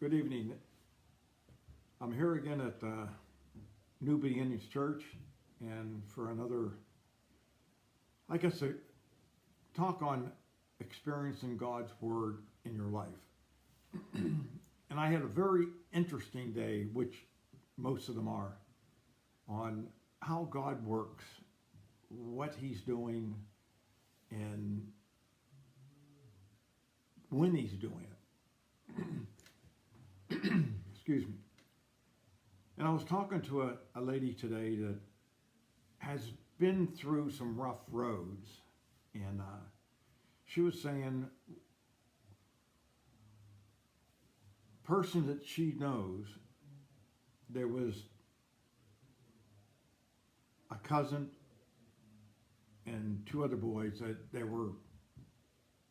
Good evening. I'm here again at New Beginnings Church, and for another, I guess, a talk on experiencing God's Word in your life. And I had a very interesting day, which most of them are, on how God works, what He's doing, and when He's doing it. Excuse me. And I was talking to a lady today that has been through some rough roads, and she was saying, person that she knows, there was a cousin and two other boys that they were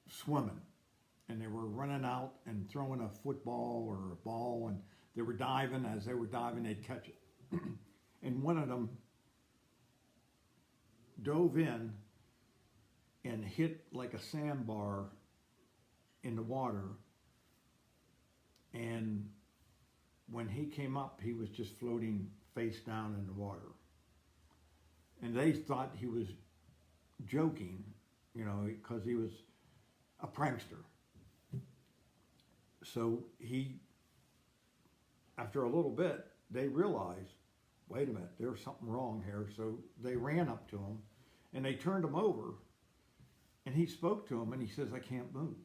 swimming, and they were running out and throwing a football or a ball, and they were diving. As they were diving, they'd catch it. And one of them dove in and hit like a sandbar in the water. And when he came up, he was just floating face down in the water. And they thought he was joking, because he was a prankster. So after a little bit, they realized, wait a minute, there's something wrong here. So they ran up to him and they turned him over, and he spoke to him and he says, I can't move.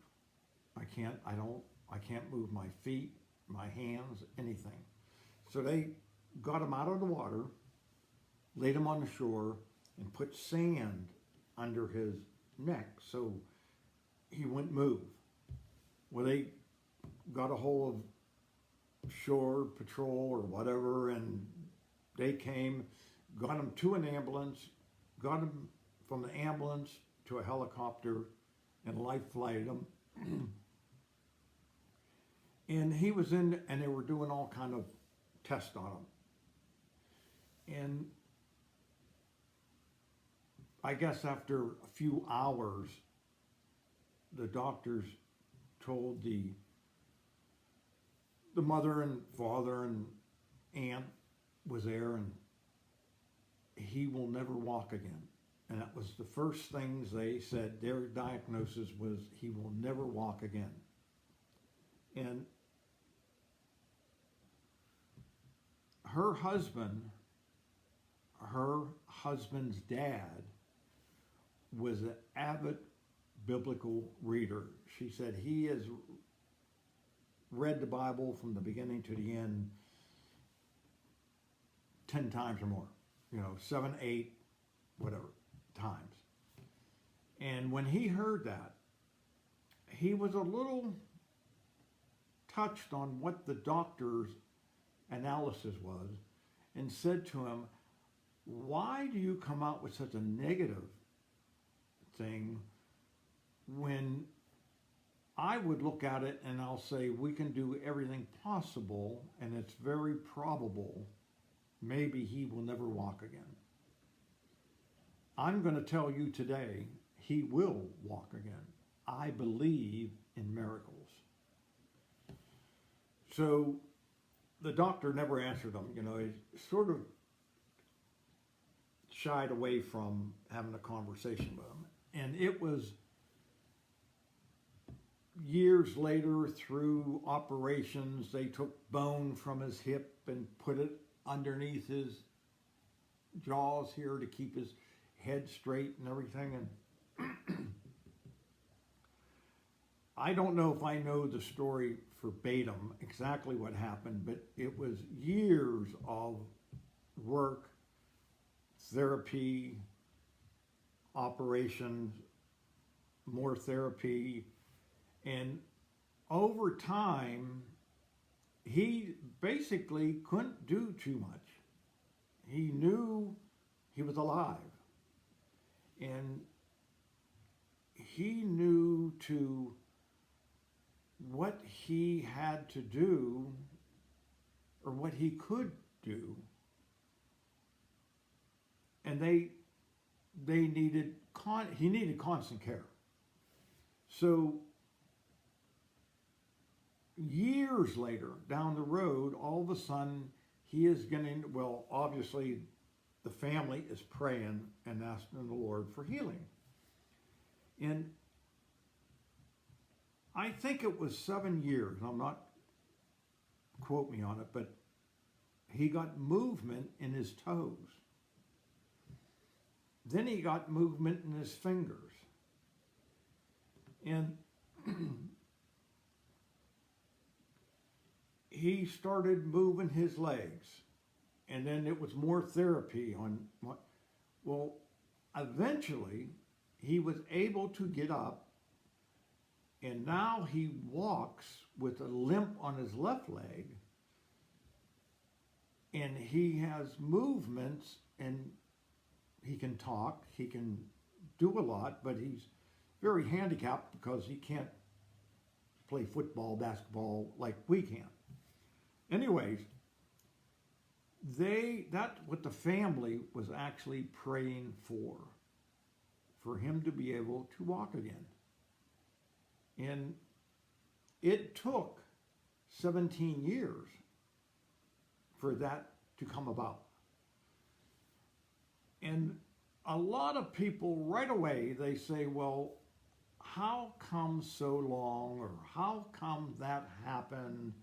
I can't move my feet, my hands, anything. So they got him out of the water, laid him on the shore, and put sand under his neck so he wouldn't move. Well, they got a hold of shore patrol or whatever, and they came, got him to an ambulance, got him from the ambulance to a helicopter, and life flighted him. And he was in, and they were doing all kind of tests on him. And I guess after a few hours, the doctors told the mother and father and aunt was there, and he will never walk again. And that was the first things they said. Their diagnosis was he will never walk again. And her husband's dad was an avid biblical reader. She said he has read the Bible from the beginning to the end 10 times or more, 7, 8, whatever times. And when he heard that, he was a little touched on what the doctor's analysis was, and said to him, why do you come out with such a negative thing when I would look at it and I'll say we can do everything possible, and it's very probable maybe he will never walk again. I'm going to tell you today, he will walk again. I believe in miracles. So the doctor never answered him. He sort of shied away from having a conversation with him. And it was years later, through operations, they took bone from his hip and put it underneath his jaws here to keep his head straight and everything. And I don't know if I know the story verbatim, exactly what happened, but it was years of work, therapy, operations, more therapy, and over time, he basically couldn't do too much. He knew he was alive, and he knew what he had to do, or what he could do, and he needed constant care. So years later, down the road, all of a sudden, he is getting, well, obviously, the family is praying and asking the Lord for healing. And I think it was 7 years, I'm not, quote me on it, but he got movement in his toes. Then he got movement in his fingers. And he started moving his legs. And then it was more therapy on what, well, eventually he was able to get up, and now he walks with a limp on his left leg, and he has movements, and he can talk, he can do a lot, but he's very handicapped because he can't play football, basketball like we can. Anyways, that's what the family was actually praying for him to be able to walk again. And it took 17 years for that to come about. And a lot of people right away, they say, well, how come so long, or how come that happened?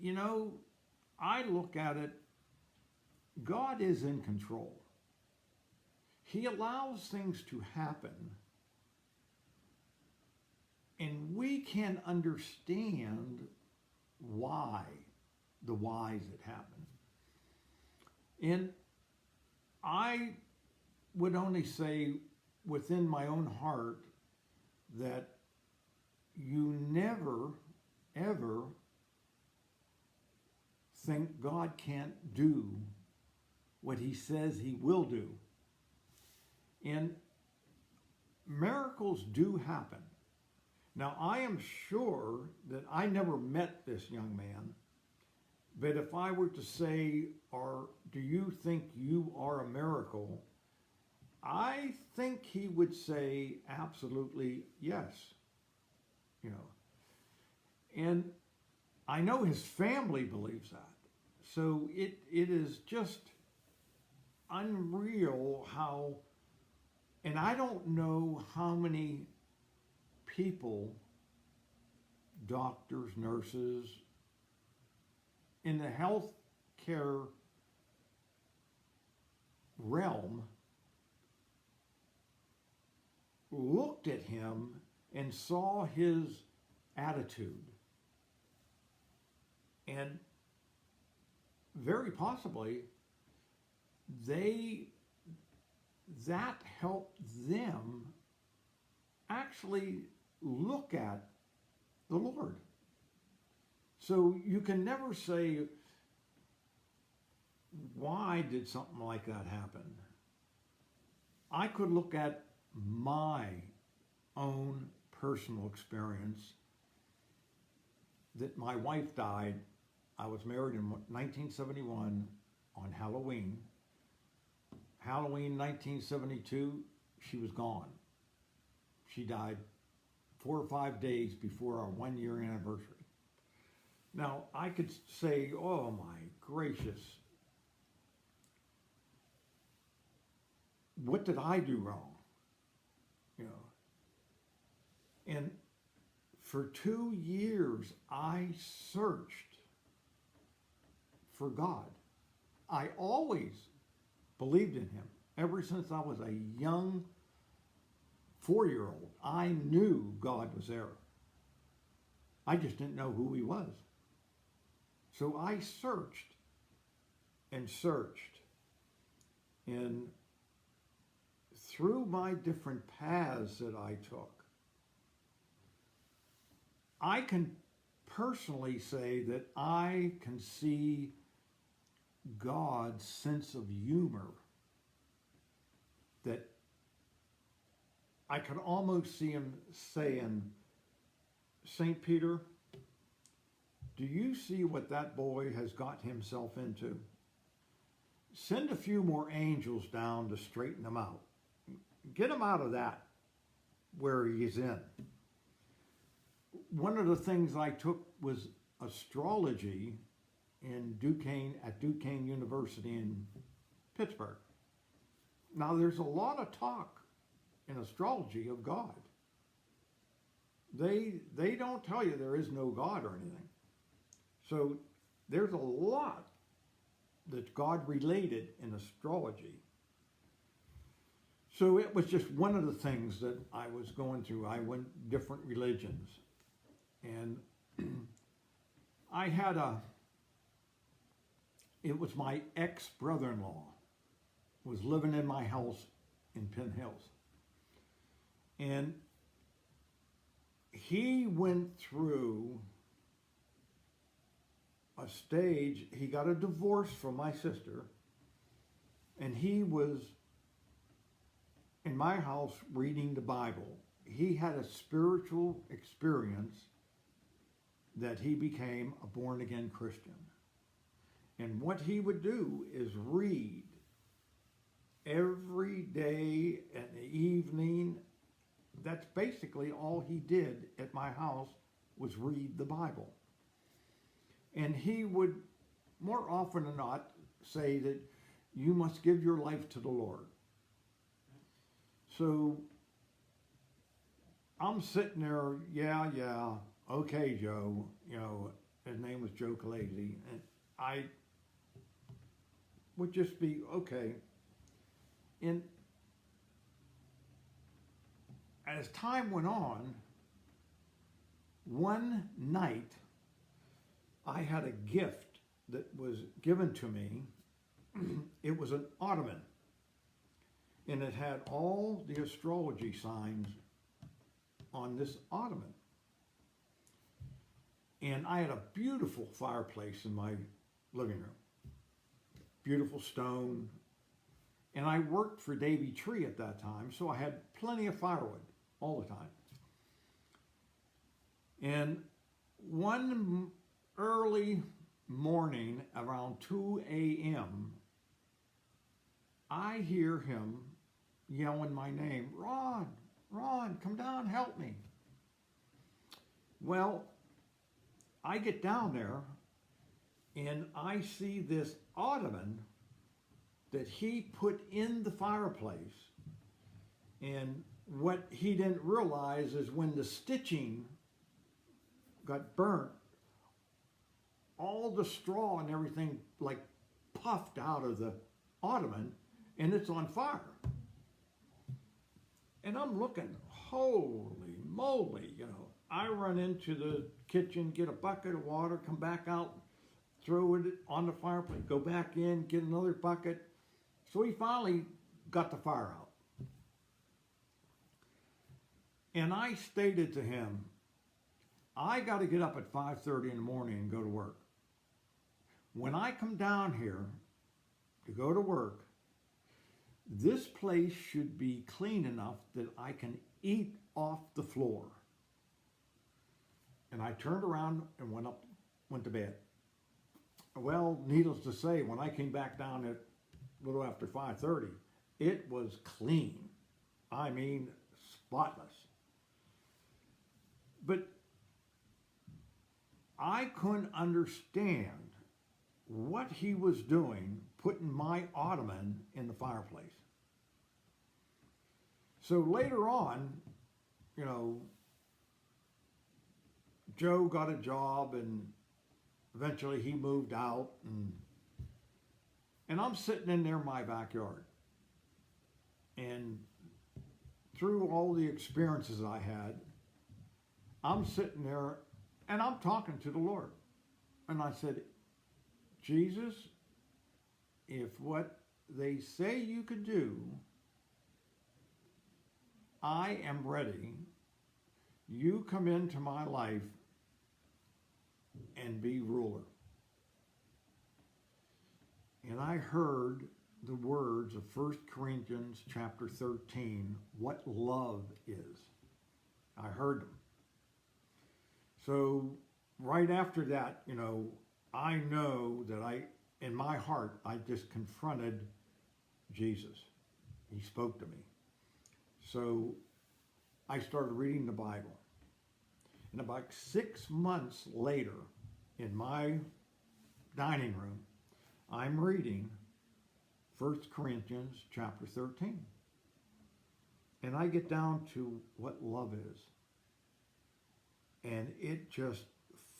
You know, I look at it, God is in control. He allows things to happen, and we can understand why, the whys it happened. And I would only say within my own heart that you never, ever think God can't do what he says he will do. And miracles do happen. Now, I am sure that I never met this young man, but if I were to say, do you think you are a miracle? I think he would say absolutely yes. You know, and I know his family believes that. So it is just unreal how, and I don't know how many people, doctors, nurses, in the healthcare realm looked at him and saw his attitude, and very possibly that helped them actually look at the Lord. So you can never say, why did something like that happen? I could look at my own personal experience that my wife died. I was married in 1971 on Halloween. Halloween 1972, she was gone. She died 4 or 5 days before our 1-year anniversary. Now, I could say, oh my gracious, what did I do wrong? You know, and for 2 years, I searched for God. I always believed in him. Ever since I was a young 4-year-old, I knew God was there. I just didn't know who he was. So I searched and searched. And through my different paths that I took, I can personally say that I can see God's sense of humor, that I could almost see him saying, St. Peter, do you see what that boy has got himself into? Send a few more angels down to straighten him out. Get him out of that where he is in. one of the things I took was astrology in Duquesne, at Duquesne University in Pittsburgh. Now, there's a lot of talk in astrology of God. They don't tell you there is no God or anything. So there's a lot that's God related in astrology. So it was just one of the things that I was going through. I went different religions. And it was my ex-brother-in-law was living in my house in Penn Hills. And he went through a stage, he got a divorce from my sister, and he was in my house reading the Bible. He had a spiritual experience that he became a born-again Christian. And what he would do is read every day and evening. That's basically all he did at my house, was read the Bible. And he would, more often than not, say that you must give your life to the Lord. So I'm sitting there, yeah, okay, Joe. His name was Joe Calesi. And I would just be, okay. And as time went on, one night, I had a gift that was given to me. It was an ottoman, and it had all the astrology signs on this ottoman. And I had a beautiful fireplace in my living room, beautiful stone. And I worked for Davy Tree at that time, so I had plenty of firewood all the time. And one early morning, around 2 a.m., I hear him yelling my name, Ron, come down, help me. Well, I get down there, and I see this ottoman that he put in the fireplace. And what he didn't realize is when the stitching got burnt, all the straw and everything like puffed out of the ottoman, and it's on fire. And I'm looking, holy moly, I run into the kitchen, get a bucket of water, come back out, throw it on the fireplace, go back in, get another bucket. So he finally got the fire out. And I stated to him, I got to get up at 5:30 in the morning and go to work. When I come down here to go to work, this place should be clean enough that I can eat off the floor. And I turned around and went to bed. Well, needless to say, when I came back down at a little after 5:30, it was clean. I mean, spotless. But I couldn't understand what he was doing putting my ottoman in the fireplace. So later on, Joe got a job, and eventually he moved out, and I'm sitting in there in my backyard. And through all the experiences I had, I'm sitting there and I'm talking to the Lord. And I said, Jesus, if what they say you could do, I am ready. You come into my life and be ruler. And I heard the words of 1 Corinthians chapter 13, what love is. I heard them. So right after that, I know that in my heart, I just confronted Jesus. He spoke to me. So I started reading the Bible. And about 6 months later, in my dining room, I'm reading 1 Corinthians chapter 13. And I get down to what love is. And it just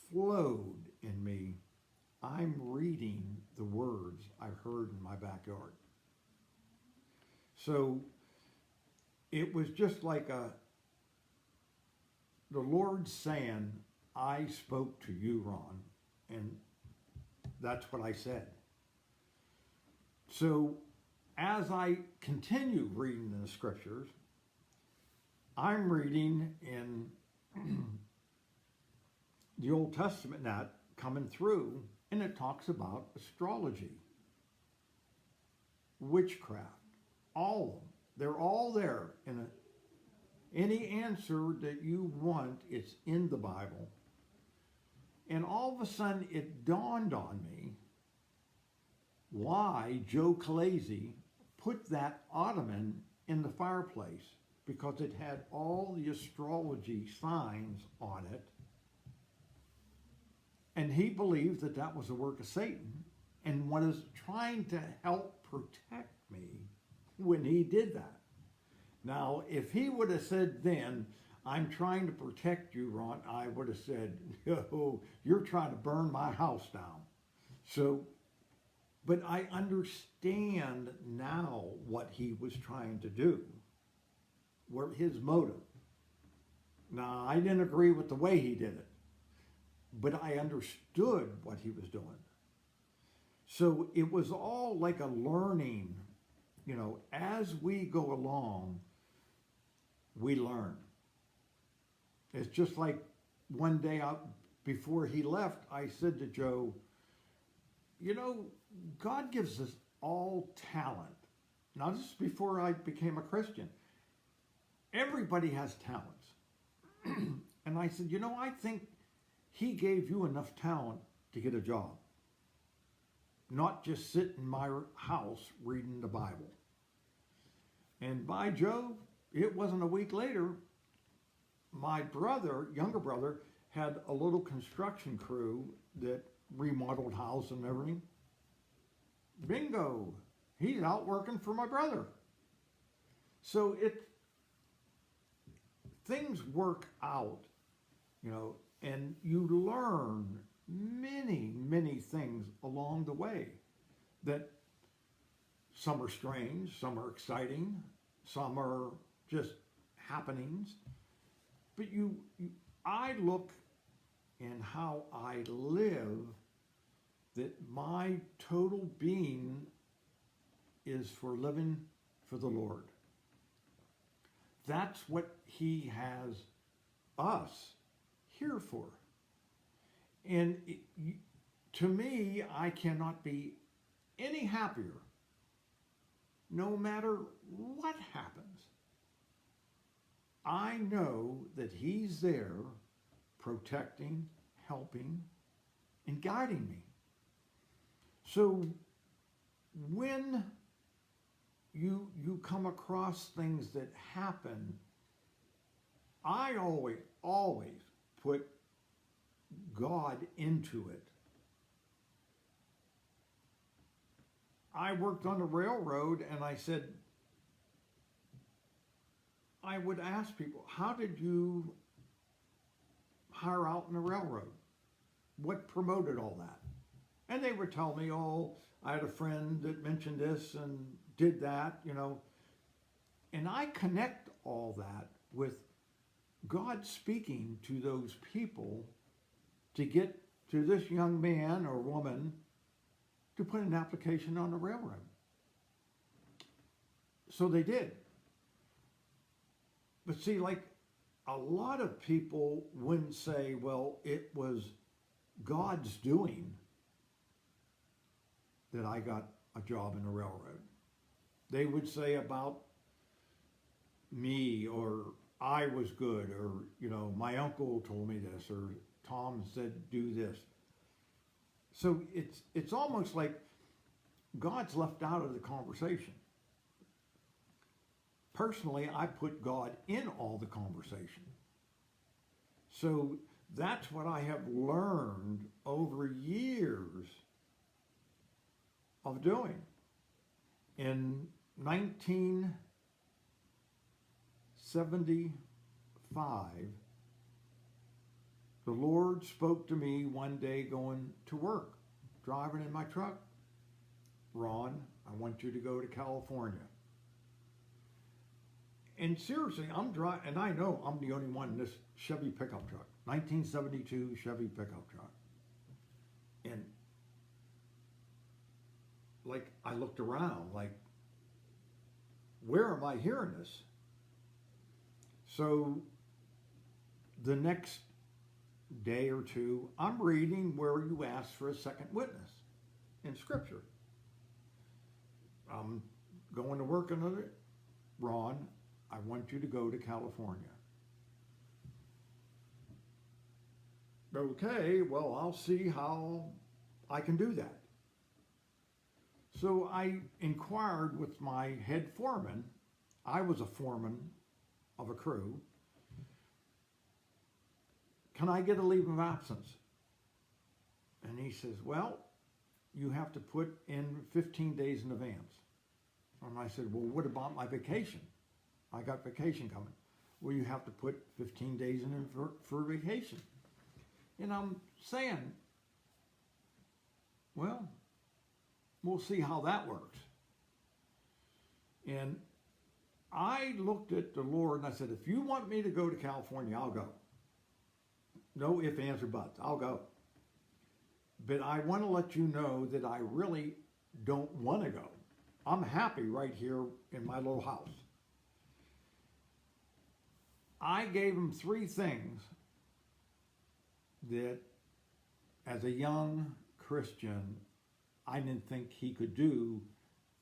flowed in me. I'm reading the words I heard in my backyard. So it was just like the Lord saying, I spoke to you, Ron, and that's what I said. So as I continue reading the scriptures, I'm reading in the Old Testament now coming through, and it talks about astrology, witchcraft, all of them. They're all there. Any answer that you want, it's in the Bible. And all of a sudden, it dawned on me why Joe Calesi put that ottoman in the fireplace, because it had all the astrology signs on it. And he believed that that was a work of Satan and was trying to help protect me when he did that. Now, if he would have said then, I'm trying to protect you, Ron, I would have said, no, you're trying to burn my house down. So, but I understand now what he was trying to do, where his motive. Now, I didn't agree with the way he did it, but I understood what he was doing. So it was all like a learning, as we go along, we learn. It's just like one day before he left, I said to Joe, God gives us all talent. Now, this is before I became a Christian. Everybody has talents. And I said, I think he gave you enough talent to get a job, not just sit in my house reading the Bible. And by Jove, it wasn't a week later, my younger brother, had a little construction crew that remodeled house and everything. Bingo, he's out working for my brother. So things work out, and you learn many, many things along the way, that some are strange, some are exciting, some are just happenings. But I look in how I live, that my total being is for living for the Lord. That's what he has us here for. And to me, I cannot be any happier no matter what happens. I know that he's there protecting, helping, and guiding me. So when you come across things that happen, I always put God into it. I worked on the railroad, and I said, I would ask people, how did you hire out in the railroad? What promoted all that? And they would tell me, I had a friend that mentioned this and did that, And I connect all that with God speaking to those people to get to this young man or woman to put an application on the railroad. So they did. But see, like a lot of people wouldn't say, well, it was God's doing that I got a job in the railroad. They would say about me, or I was good, or, my uncle told me this, or Tom said, do this. So it's almost like God's left out of the conversation. Personally, I put God in all the conversation. So that's what I have learned over years of doing. In 1975, the Lord spoke to me one day going to work, driving in my truck. Ron, I want you to go to California. And seriously, I'm driving, and I know I'm the only one in this Chevy pickup truck, 1972 Chevy pickup truck. And like, I looked around, like, where am I hearing this? So the next day or two, I'm reading where you ask for a second witness in Scripture. I'm going to work another, Ron, I want you to go to California. Okay, well, I'll see how I can do that. So I inquired with my head foreman. I was a foreman of a crew. Can I get a leave of absence? And he says, well, you have to put in 15 days in advance. And I said, well, what about my vacation? I got vacation coming. Well, you have to put 15 days in for vacation. And I'm saying, well, we'll see how that works. And I looked at the Lord and I said, if you want me to go to California, I'll go. No ifs, ands, or buts. I'll go. But I want to let you know that I really don't want to go. I'm happy right here in my little house. I gave him 3 things that, as a young Christian, I didn't think he could do.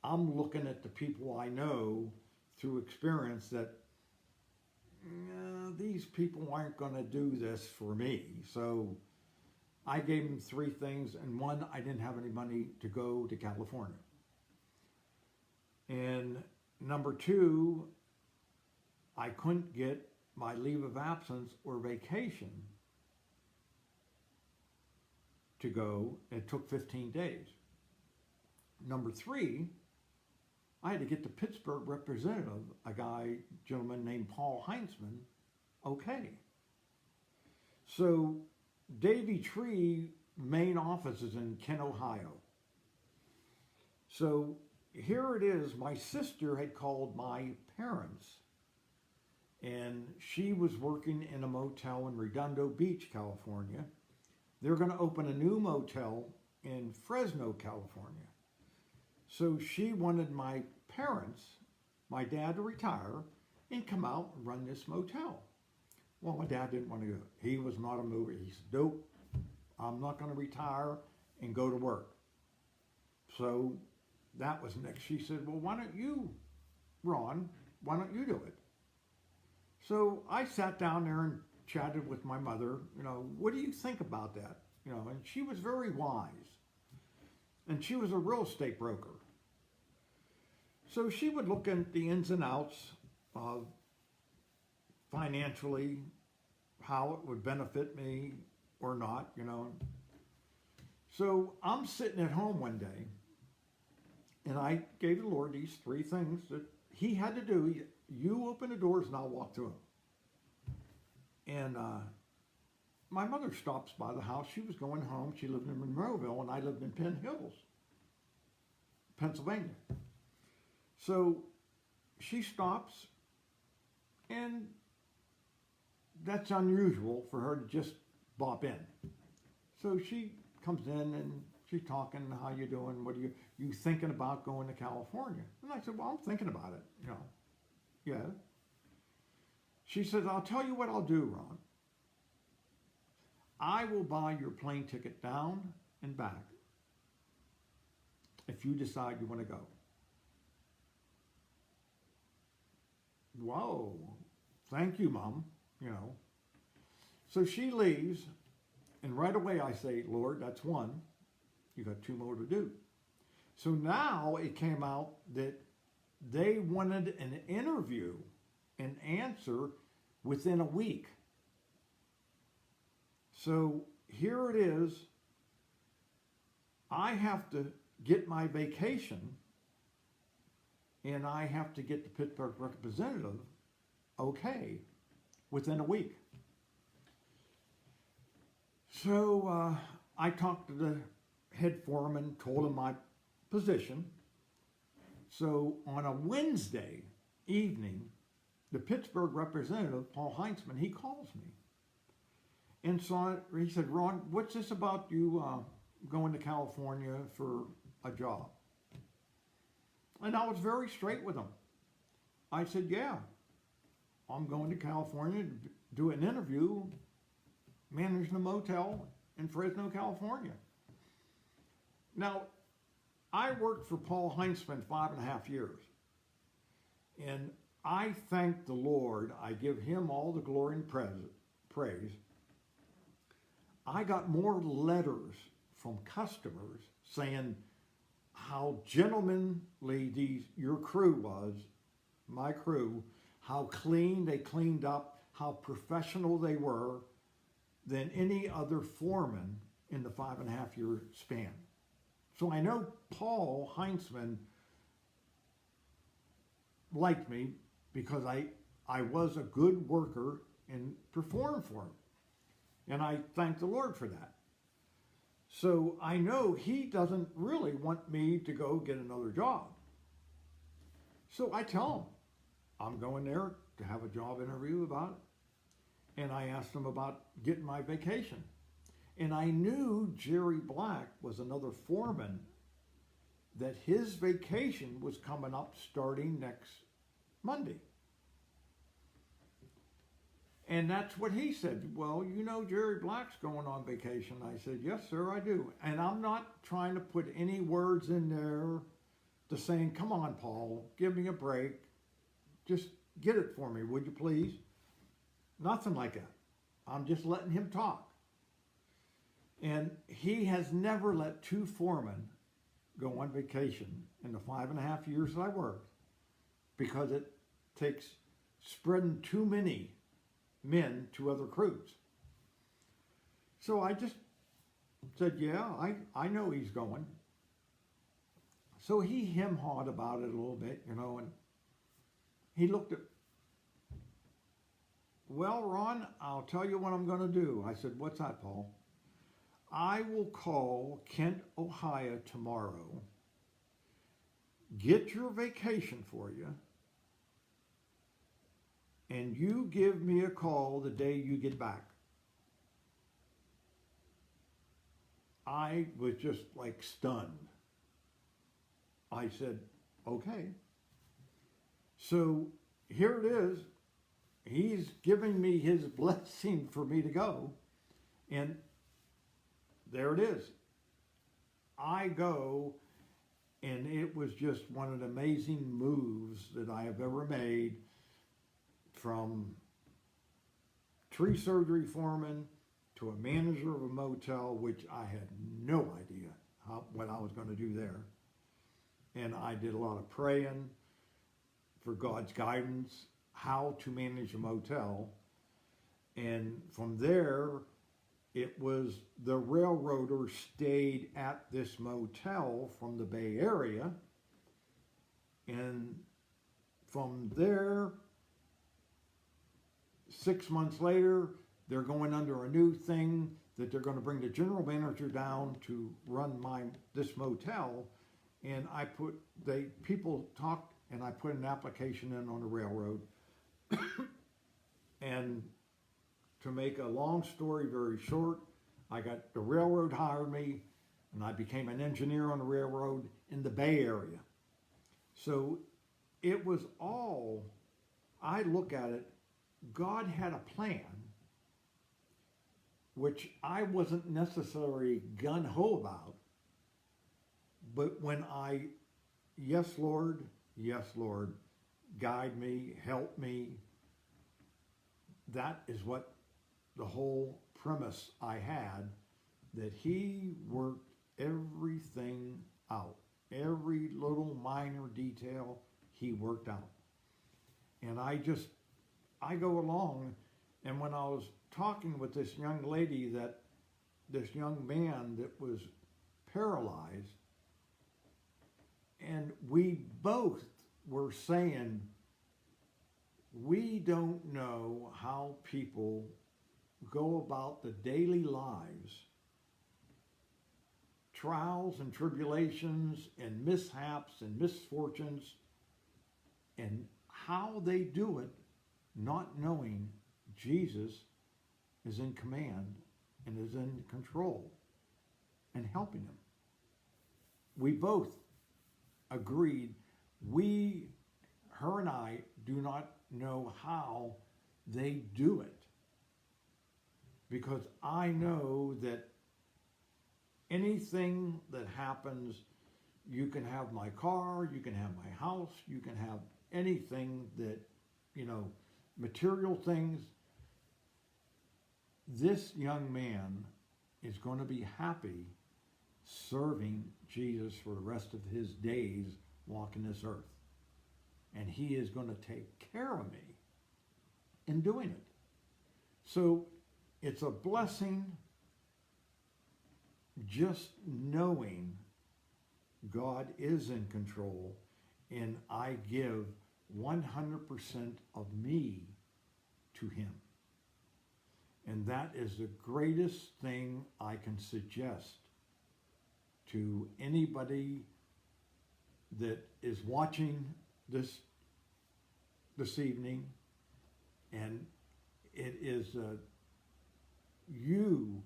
I'm looking at the people I know through experience that these people aren't going to do this for me. So I gave him 3 things, and one, I didn't have any money to go to California. And number 2, I couldn't get my leave of absence or vacation to go. It took 15 days. Number 3, I had to get the Pittsburgh representative, a gentleman named Paul Heinzman, okay. So Davy Tree main office is in Kent, Ohio. So here it is, my sister had called my parents, and she was working in a motel in Redondo Beach, California. They're going to open a new motel in Fresno, California. So she wanted my parents, my dad, to retire and come out and run this motel. Well, my dad didn't want to go. He was not a mover. He said, nope, I'm not going to retire and go to work. So that was next. She said, well, why don't you, Ron, why don't you do it? So I sat down there and chatted with my mother, what do you think about that? And she was very wise. And she was a real estate broker. So she would look at the ins and outs of financially, how it would benefit me or not, So I'm sitting at home one day, and I gave the Lord these 3 things that he had to do. You open the doors and I'll walk through them. And my mother stops by the house. She was going home. She lived in Monroeville, and I lived in Penn Hills, Pennsylvania. So she stops, and that's unusual for her to just bop in. So she comes in, and she's talking, how you doing? What are you thinking about going to California? And I said, well, I'm thinking about it, Yeah. She says, I'll tell you what I'll do, Ron. I will buy your plane ticket down and back if you decide you want to go. Whoa, thank you, Mom, So she leaves, and right away I say, Lord, that's 1. You got 2 more to do. So now it came out that they wanted an interview, an answer within a week. So here it is. I have to get my vacation, and I have to get the Pittsburgh representative okay within a week. So I talked to the head foreman, told him my position. So on a Wednesday evening, the Pittsburgh representative, Paul Heinzman, he calls me. And so he said, Ron, what's this about you going to California for a job? And I was very straight with him. I said, yeah, I'm going to California to do an interview managing a motel in Fresno, California. Now, I worked for Paul Heinzman 5.5 years. And I thank the Lord. I give him all the glory and praise. I got more letters from customers saying how gentlemanly your crew was, my crew, how clean they cleaned up, how professional they were than any other foreman in the 5.5 year span. So I know Paul Heinzman liked me because I was a good worker and performed for him. And I thank the Lord for that. So I know he doesn't really want me to go get another job. So I tell him, I'm going there to have a job interview about it. And I asked him about getting my vacation. And I knew Jerry Black was another foreman, that his vacation was coming up starting next Monday. And that's what he said. Well, you know Jerry Black's going on vacation. I said, yes, sir, I do. And I'm not trying to put any words in there to saying, come on, Paul, give me a break. Just get it for me, would you please? Nothing like that. I'm just letting him talk. And he has never let two foremen go on vacation in the 5.5 years that I worked, because it takes spreading too many men to other crews. So I just said, yeah, I know he's going. So he hem-hawed about it a little bit, and he looked at, well, Ron, I'll tell you what I'm going to do. I said, what's that, Paul? I will call Kent, Ohio tomorrow, get your vacation for you, and you give me a call the day you get back. I was just like stunned. I said, okay. So here it is. He's giving me his blessing for me to go. And there it is. I go, and it was just one of the amazing moves that I have ever made, from tree surgery foreman to a manager of a motel, which I had no idea what I was going to do there. And I did a lot of praying for God's guidance, how to manage a motel. And from there, it was the railroader stayed at this motel from the Bay Area. And from there, 6 months later, they're going under a new thing that they're going to bring the general manager down to run this motel. And people talked, and I put an application in on the railroad. And to make a long story very short, the railroad hired me, and I became an engineer on the railroad in the Bay Area. So it was all, I look at it, God had a plan, which I wasn't necessarily gung-ho about. But when yes, Lord, guide me, help me, that is what the whole premise I had, that he worked everything out. Every little minor detail he worked out. And I go along, and when I was talking with this young lady that this young man that was paralyzed, and we both were saying, we don't know how people go about the daily lives, trials and tribulations and mishaps and misfortunes, and how they do it, not knowing Jesus is in command and is in control and helping them. We both agreed, her and I, do not know how they do it. Because I know that anything that happens, you can have my car, you can have my house, you can have anything that, material things. This young man is going to be happy serving Jesus for the rest of his days walking this earth. And he is going to take care of me in doing it. So it's a blessing just knowing God is in control, and I give 100% of me to him. And that is the greatest thing I can suggest to anybody that is watching this evening. And it is, you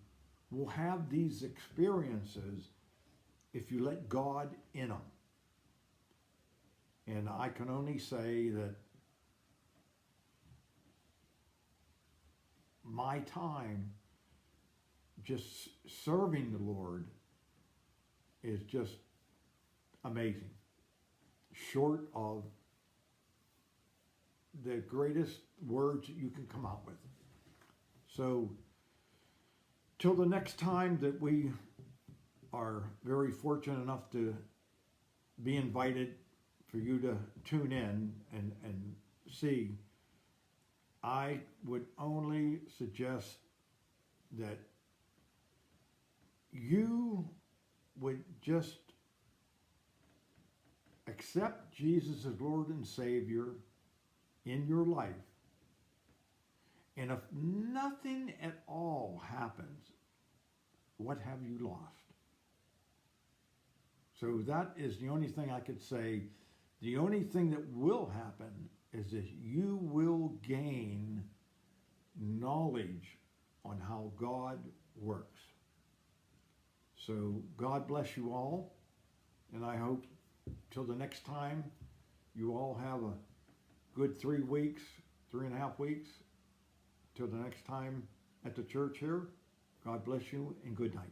will have these experiences if you let God in them. And I can only say that my time just serving the Lord is just amazing. Short of the greatest words that you can come out with. So, till the next time that we are very fortunate enough to be invited for you to tune in and see, I would only suggest that you would just accept Jesus as Lord and Savior in your life. And if nothing at all happens, what have you lost? So that is the only thing I could say. The only thing that will happen is that you will gain knowledge on how God works. So God bless you all. And I hope till the next time you all have a good 3 weeks, 3.5 weeks. Till the next time at the church here, God bless you and good night.